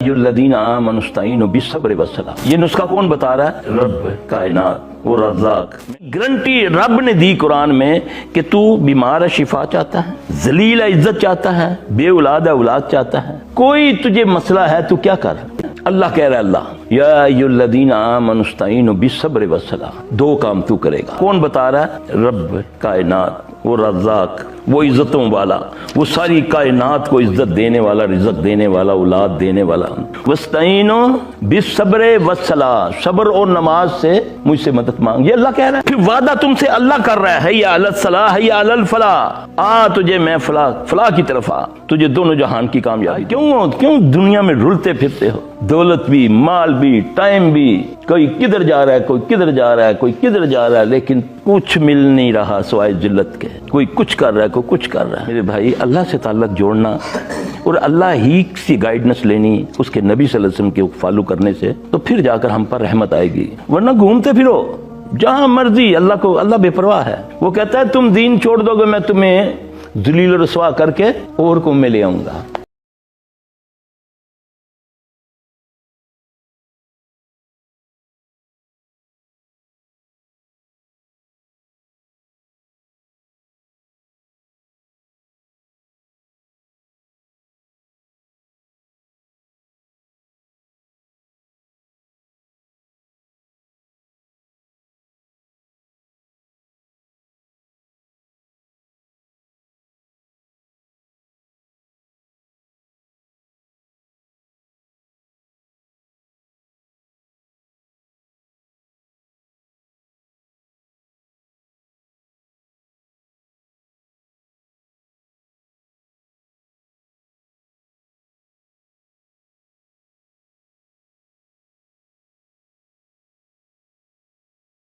युल्लदीना आमनुस्ताईनु बिस्सब्रि वस्सलाह। ये नुस्खा कौन बता रहा है? रब कायनात, वो रज़्ज़ाक। गारंटी रब ने दी कुरान में कि तू बीमार है शिफा चाहता है, जलील है इज्जत चाहता है, बेऔलाद है औलाद चाहता है, कोई तुझे मसला है तू क्या कर। अल्लाह कह रहा है, अल्लाह या अय्युहल्लज़ीना आमनुस्ताईनु बिस्सब्रि वस्सलाह। दो काम तू करेगा। कौन बता रहा है? रब कायनात, वो रज़्ज़ाक, वो इज्जतों वाला, वो सारी कायनात को इज्जत देने वाला, रिज़्क़ देने वाला, औलाद देने वाला। वस्ताईनो बिस्सब्रि वस्सलाह, सब्र और नमाज से मुझसे मदद मांग। ये अल्लाह कह रहा है। फिर वादा तुमसे अल्लाह कर रहा है, या अलल सलाह हैया अलल फलाह, आ तुझे मैं फलाह की तरफ आ, तुझे दोनों जहान की कामयाबी। क्यों दुनिया में रुलते फिरते हो? दौलत भी, माल भी, टाइम भी, कोई किधर जा रहा है, कोई किधर जा रहा है, कोई किधर जा रहा है, लेकिन कुछ मिल नहीं रहा सिवाय जिल्लत के। कोई कुछ कर रहा है, कोई कुछ कर रहा है। मेरे भाई, अल्लाह से ताल्लुक जोड़ना और अल्लाह ही की गाइडेंस लेनी, उसके नबी सल्लल्लाहु अलैहि वसल्लम के फॉलो करने से, तो फिर जाकर हम पर रहमत आएगी। वरना घूमते फिरो जहां मर्जी। अल्लाह बेपरवाह है। वो कहता है तुम दीन छोड़ दोगे, मैं तुम्हें जलील रसवा करके और को में ले आऊंगा।